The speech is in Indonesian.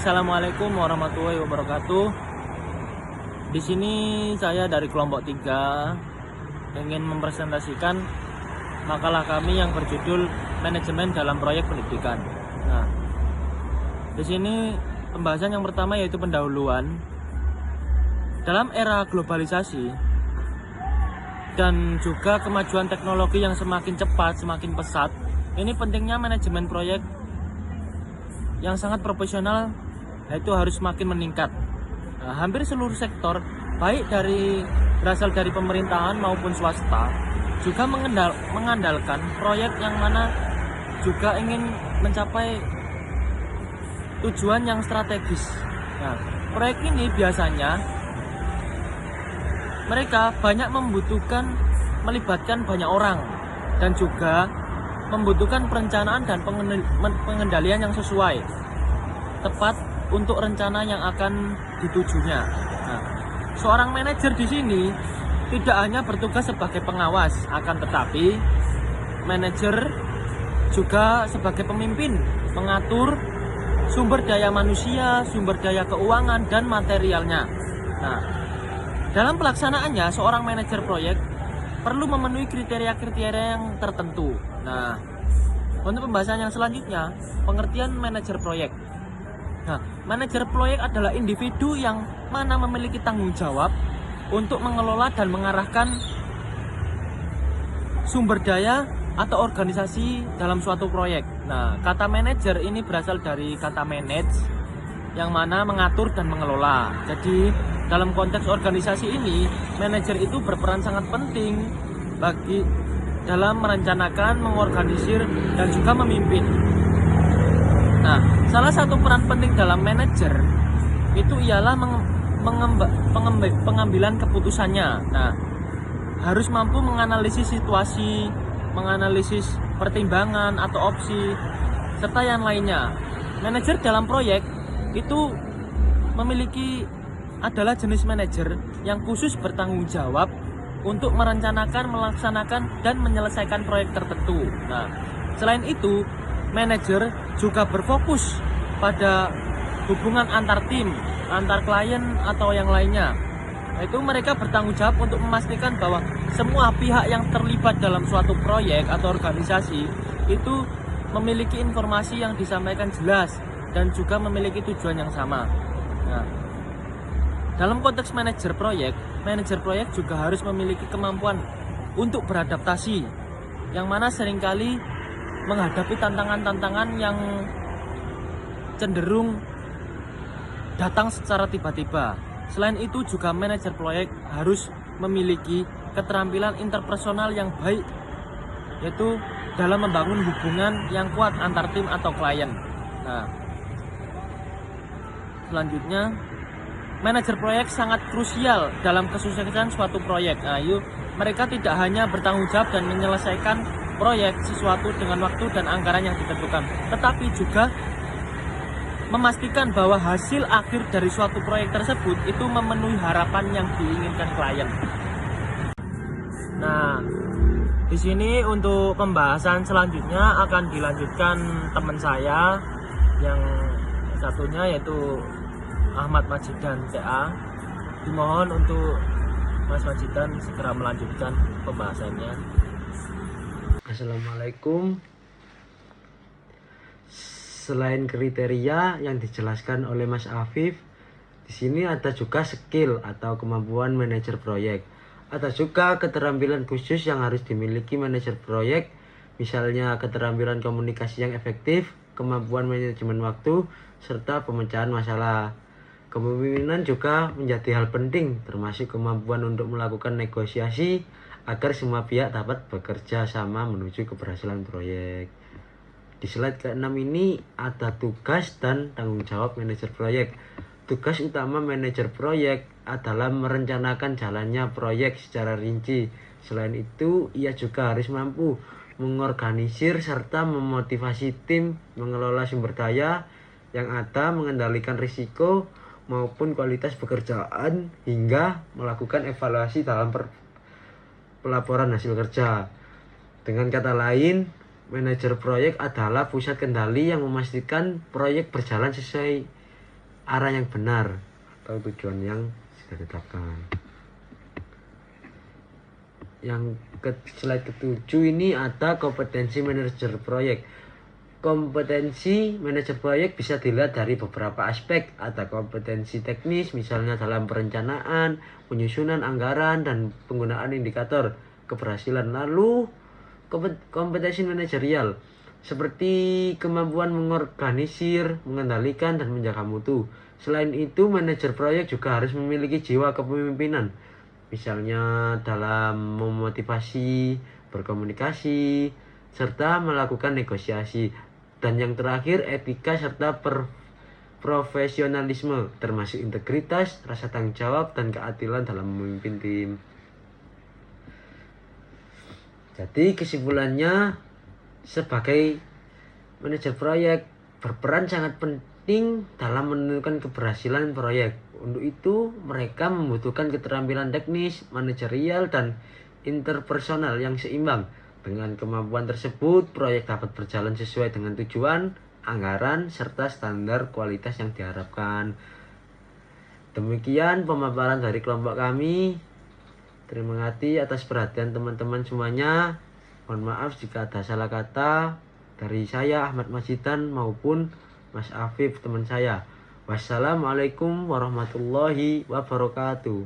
Assalamualaikum warahmatullahi wabarakatuh. Di sini saya dari kelompok 3 ingin mempresentasikan makalah kami yang berjudul Manajemen dalam Proyek Pendidikan. Nah, di sini pembahasan yang pertama yaitu pendahuluan. Dalam era globalisasi dan juga kemajuan teknologi yang semakin cepat, semakin pesat, ini pentingnya manajemen proyek yang sangat profesional itu harus semakin meningkat. Nah, hampir seluruh sektor, baik berasal dari pemerintahan maupun swasta, juga mengandalkan proyek yang mana juga ingin mencapai tujuan yang strategis. Nah, proyek ini biasanya mereka banyak melibatkan banyak orang dan juga membutuhkan perencanaan dan pengendalian yang sesuai, tepat untuk rencana yang akan ditujunya. Nah, seorang manajer di sini tidak hanya bertugas sebagai pengawas, akan tetapi manajer juga sebagai pemimpin, mengatur sumber daya manusia, sumber daya keuangan, dan materialnya. Nah, dalam pelaksanaannya, seorang manajer proyek perlu memenuhi kriteria-kriteria yang tertentu. Nah, untuk pembahasan yang selanjutnya, pengertian manajer proyek. Nah, manajer proyek adalah individu yang mana memiliki tanggung jawab untuk mengelola dan mengarahkan sumber daya atau organisasi dalam suatu proyek. Nah, kata manajer ini berasal dari kata manage, yang mana mengatur dan mengelola. Jadi, dalam konteks organisasi ini, manajer itu berperan sangat penting dalam merencanakan, mengorganisir, dan juga memimpin. Nah, salah satu peran penting dalam manajer itu ialah pengambilan keputusannya. Nah, harus mampu menganalisis situasi, menganalisis pertimbangan atau opsi, serta yang lainnya. Manajer dalam proyek itu adalah jenis manajer yang khusus bertanggung jawab untuk merencanakan, melaksanakan, dan menyelesaikan proyek tertentu. Nah, selain itu, manajer juga berfokus pada hubungan antar tim, antar klien, atau yang lainnya. Itu mereka bertanggung jawab untuk memastikan bahwa semua pihak yang terlibat dalam suatu proyek atau organisasi itu memiliki informasi yang disampaikan jelas dan juga memiliki tujuan yang sama. Nah, dalam konteks manajer proyek juga harus memiliki kemampuan untuk beradaptasi, yang mana seringkali menghadapi tantangan-tantangan yang cenderung datang secara tiba-tiba. Selain itu juga manajer proyek harus memiliki keterampilan interpersonal yang baik, yaitu dalam membangun hubungan yang kuat antar tim atau klien. Nah, selanjutnya, manajer proyek sangat krusial dalam kesuksesan suatu proyek. Nah, mereka tidak hanya bertanggung jawab dan menyelesaikan proyek sesuatu dengan waktu dan anggaran yang ditentukan, tetapi juga memastikan bahwa hasil akhir dari suatu proyek tersebut itu memenuhi harapan yang diinginkan klien. Nah, di sini untuk pembahasan selanjutnya akan dilanjutkan teman saya yang satunya yaitu Ahmad Majidan TA. Dimohon untuk Mas Majidan segera melanjutkan pembahasannya. Assalamualaikum. Selain kriteria yang dijelaskan oleh Mas Afif, di sini ada juga skill atau kemampuan manajer proyek. Ada juga keterampilan khusus yang harus dimiliki manajer proyek, misalnya keterampilan komunikasi yang efektif, kemampuan manajemen waktu, serta pemecahan masalah. Kepemimpinan juga menjadi hal penting, termasuk kemampuan untuk melakukan negosiasi agar semua pihak dapat bekerja sama menuju keberhasilan proyek. Di slide ke-6 ini ada tugas dan tanggung jawab manajer proyek. Tugas utama manajer proyek adalah merencanakan jalannya proyek secara rinci. Selain itu, ia juga harus mampu mengorganisir serta memotivasi tim, mengelola sumber daya yang ada, mengendalikan risiko maupun kualitas pekerjaan, hingga melakukan evaluasi dalam pelaporan hasil kerja. Dengan kata lain, manajer proyek adalah pusat kendali yang memastikan proyek berjalan sesuai arah yang benar atau tujuan yang sudah ditetapkan. Yang slide ketujuh ini ada kompetensi manajer proyek. Kompetensi manajer proyek bisa dilihat dari beberapa aspek. Ada kompetensi teknis, misalnya dalam perencanaan, penyusunan anggaran, dan penggunaan indikator keberhasilan. Lalu kompetensi manajerial, seperti kemampuan mengorganisir, mengendalikan, dan menjaga mutu. Selain itu, manajer proyek juga harus memiliki jiwa kepemimpinan, misalnya dalam memotivasi, berkomunikasi, serta melakukan negosiasi. Dan yang terakhir, etika serta profesionalisme, termasuk integritas, rasa tanggung jawab, dan keadilan dalam memimpin tim. Jadi kesimpulannya, sebagai manajer proyek berperan sangat penting dalam menentukan keberhasilan proyek. Untuk itu, mereka membutuhkan keterampilan teknis, manajerial, dan interpersonal yang seimbang. Dengan kemampuan tersebut, proyek dapat berjalan sesuai dengan tujuan, anggaran, serta standar kualitas yang diharapkan. Demikian pemaparan dari kelompok kami. Terima kasih atas perhatian teman-teman semuanya. Mohon maaf jika ada salah kata dari saya, Ahmad Majidan, maupun Mas Afif, teman saya. Wassalamualaikum warahmatullahi wabarakatuh.